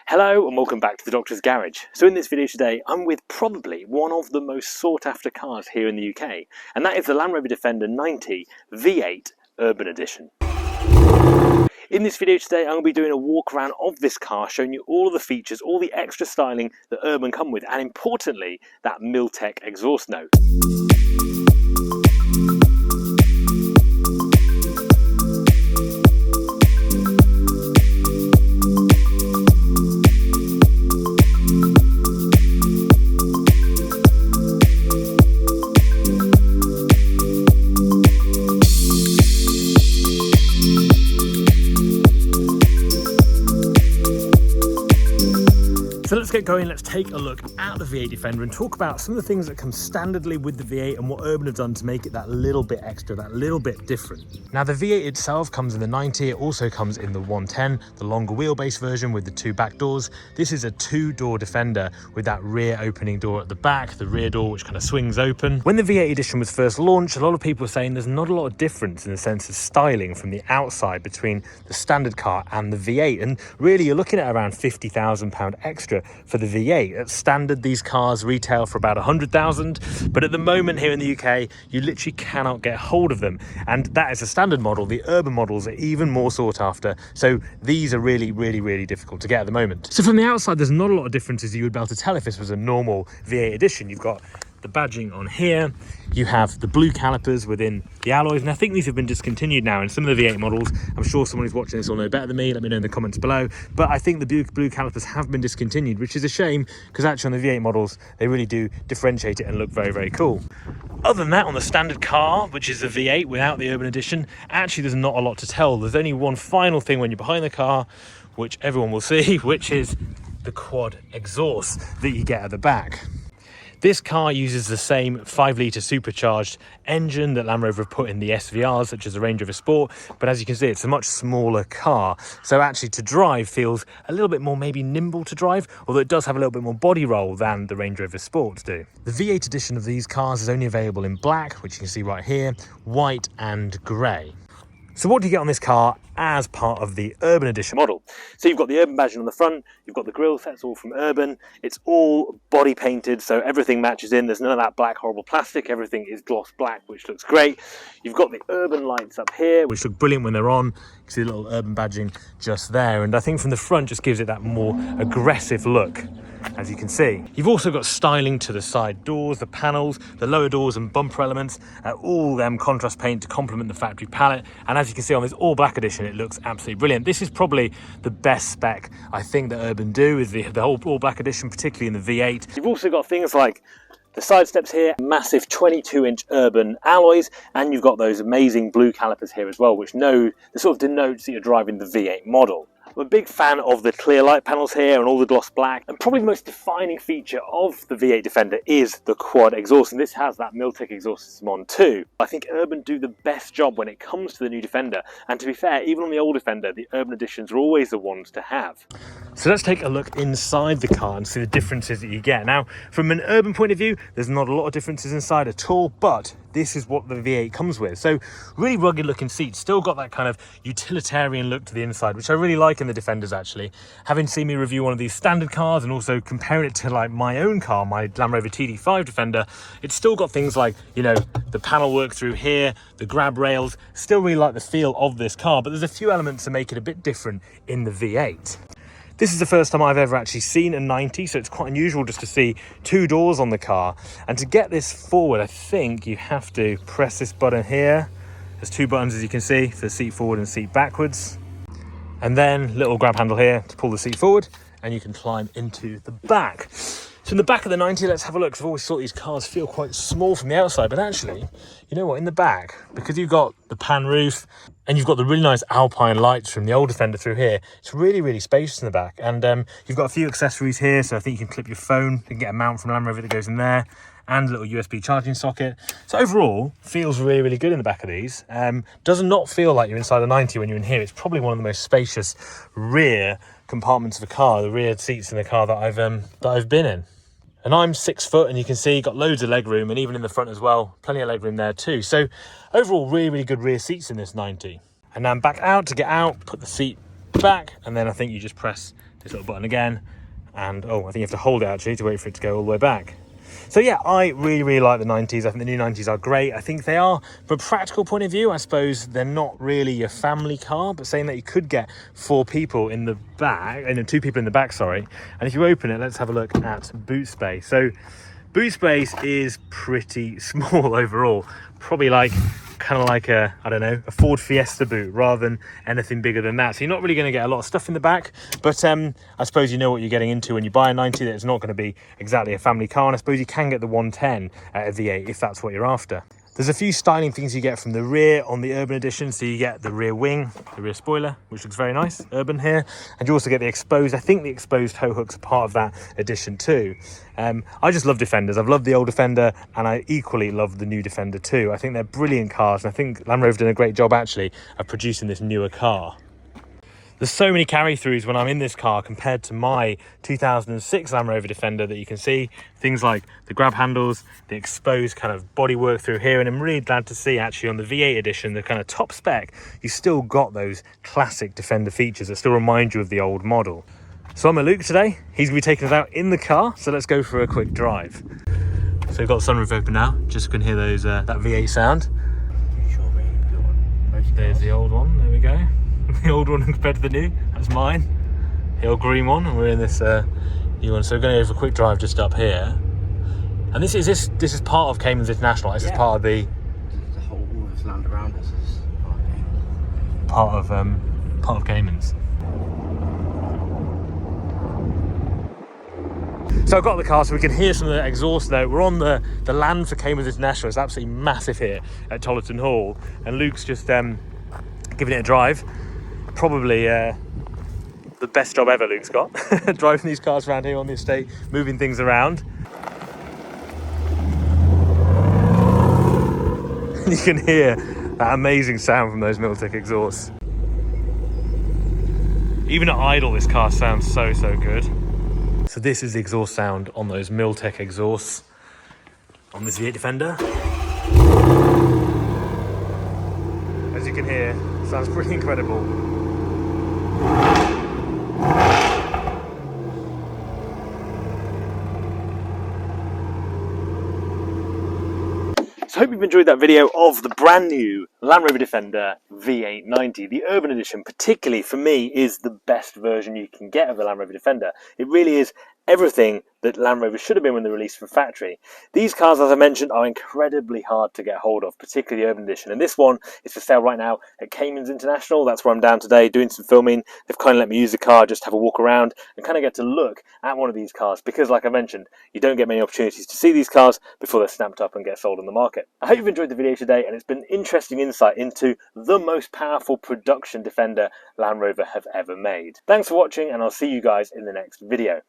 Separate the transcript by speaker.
Speaker 1: Hello and welcome back to the Doctor's Garage. So in this video today, I'm with probably one of the most sought after cars here in the UK, and that is the Land Rover Defender V8 Urban Edition. In this video today, I'm going to be doing a walk around of this car, showing you all of the features, all the extra styling that Urban come with, and importantly, that Miltech exhaust note. So let's get going, let's take a look at the V8 Defender and talk about some of the things that come standardly with the V8 and what Urban have done to make it that little bit extra, that little bit different. Now the V8 itself comes in the 90, it also comes in the 110, the longer wheelbase version with the two back doors. This is a two-door Defender with that rear opening door at the back, the rear door which kind of swings open. When the V8 edition was first launched, a lot of people were saying there's not a lot of difference in the sense of styling from the outside between the standard car and the V8, and really you're looking at around £50,000 extra for the V8. At standard, these cars retail for about 100,000, but at the moment here in the UK, you literally cannot get hold of them, and that is a standard model. The Urban models are even more sought after, so these are really difficult to get at the moment. So from the outside, there's not a lot of differences you would be able to tell if this was a normal V8 edition. You've got the badging on here, you have the blue calipers within the alloys, and I think these have been discontinued now in some of the V8 models. I'm sure someone who's watching this will know better than me, let me know in the comments below, but I think the blue calipers have been discontinued, which is a shame because actually on the V8 models they really do differentiate it and look very cool. Other than that, on the standard car, which is the V8 without the Urban edition, actually there's not a lot to tell. There's only one final thing when you're behind the car, which everyone will see, which is the quad exhaust that you get at the back. This car uses the same 5-litre supercharged engine that Land Rover have put in the SVRs, such as the Range Rover Sport, but as you can see, it's a much smaller car. So actually to drive feels a little bit more maybe nimble to drive, although it does have a little bit more body roll than the Range Rover Sports do. The V8 edition of these cars is only available in black, which you can see right here, white and grey. So what do you get on this car as part of the Urban Edition model? So you've got the Urban badging on the front, you've got the grille sets all from Urban, it's all body painted, so everything matches in, there's none of that black horrible plastic, everything is gloss black, which looks great. You've got the Urban lights up here, which look brilliant when they're on. You can see the little Urban badging just there, and I think from the front just gives it that more aggressive look, as you can see. You've also got styling to the side doors, the panels, the lower doors and bumper elements, all them contrast paint to complement the factory palette, and as you can see on this all black edition, it looks absolutely brilliant. This is probably the best spec I think that Urban do, is the whole all black edition, particularly in the V8. You've also got things like the side steps here, massive 22-inch Urban alloys, and you've got those amazing blue calipers here as well, which sort of denotes that you're driving the V8 model. I'm a big fan of the clear light panels here and all the gloss black, and probably the most defining feature of the V8 Defender is the quad exhaust, and this has that Miltech exhaust system on too. I think Urban do the best job when it comes to the new Defender, and to be fair, even on the old Defender, the Urban editions are always the ones to have. So let's take a look inside the car and see the differences that you get. Now, from an Urban point of view, there's not a lot of differences inside at all, but this is what the V8 comes with. So really rugged looking seats, still got that kind of utilitarian look to the inside, which I really like in the Defenders actually. Having seen me review one of these standard cars and also comparing it to like my own car, my Land Rover TD5 Defender, it's still got things like, you know, the panel work through here, the grab rails. Still really like the feel of this car, but there's a few elements that make it a bit different in the V8. This is the first time I've ever actually seen a 90, so it's quite unusual just to see two doors on the car. And to get this forward, I think you have to press this button here. There's two buttons, as you can see, for the seat forward and seat backwards. And then little grab handle here to pull the seat forward, and you can climb into the back. So in the back of the 90, let's have a look, because I've always thought these cars feel quite small from the outside, but actually, you know what, in the back, because you've got the pan roof, and you've got the really nice Alpine lights from the old Defender through here, it's really spacious in the back. And you've got a few accessories here, so I think you can clip your phone, you can get a mount from Land Rover that goes in there, and a little USB charging socket. So overall, feels really good in the back of these. Does not feel like you're inside a 90 when you're in here. It's probably one of the most spacious rear compartments of a car, the rear seats in the car that I've been in. And I'm 6 foot, and you can see got loads of leg room, and even in the front as well, plenty of leg room there too. So overall, really good rear seats in this 90. And now I'm back out to get out, put the seat back, and then I think you just press this little button again, and oh, I think you have to hold it actually to wait for it to go all the way back. So yeah, I really like the 90s. I think the new 90s are great. I think they are, from a practical point of view, I suppose they're not really a family car, but saying that you could get 4 people in the back, 2 people in the back, sorry. And if you open it, let's have a look at boot space. So boot space is pretty small overall, probably kind of like a, I don't know, a Ford Fiesta boot rather than anything bigger than that. So you're not really going to get a lot of stuff in the back, but I suppose you know what you're getting into when you buy a 90, that it's not going to be exactly a family car, and I suppose you can get the 110 out of V8 if that's what you're after. There's a few styling things you get from the rear on the Urban Edition. So you get the rear wing, the rear spoiler, which looks very nice, Urban here. And you also get the exposed, I think the exposed tow hooks are part of that edition too. I just love Defenders. I've loved the old Defender, and I equally love the new Defender too. I think they're brilliant cars, and I think Land Rover's done a great job actually of producing this newer car. There's so many carry-throughs when I'm in this car compared to my 2006 Land Rover Defender that you can see. Things like the grab handles, the exposed kind of bodywork through here, and I'm really glad to see actually on the V8 edition, the kind of top spec, you still got those classic Defender features that still remind you of the old model. So I'm with Luke today. He's going to be taking us out in the car, so let's go for a quick drive. So we've got the sunroof open now, just so we can hear those that V8 sound. There's the old one, there we go. The old one compared to the new, that's mine. The old green one, and we're in this new one. So we're going to go for a quick drive just up here. And this is part of Kaaimans International. This is part of the
Speaker 2: whole all this land around us is
Speaker 1: part of Kaaimans. So I've got the car so we can hear some of the exhaust though. We're on the land for Kaaimans International. It's absolutely massive here at Tollerton Hall, and Luke's just giving it a drive. Probably the best job ever Luke's got, driving these cars around here on the estate, moving things around. You can hear that amazing sound from those Miltech exhausts. Even at idle, this car sounds so good. So this is the exhaust sound on those Miltech exhausts on this V8 Defender. As you can hear, sounds pretty incredible. So I hope you've enjoyed that video of the brand new Land Rover Defender V8 90. The Urban Edition, particularly for me, is the best version you can get of the Land Rover Defender. It really is everything that Land Rover should have been when they released from factory. These cars, as I mentioned, are incredibly hard to get hold of, particularly the Urban Edition. And this one is for sale right now at Kaaimans International. That's where I'm down today doing some filming. They've kind of let me use the car, just have a walk around and kind of get to look at one of these cars, because like I mentioned, you don't get many opportunities to see these cars before they're snapped up and get sold on the market. I hope you've enjoyed the video today, and it's been an interesting insight into the most powerful production Defender Land Rover have ever made. Thanks for watching, and I'll see you guys in the next video.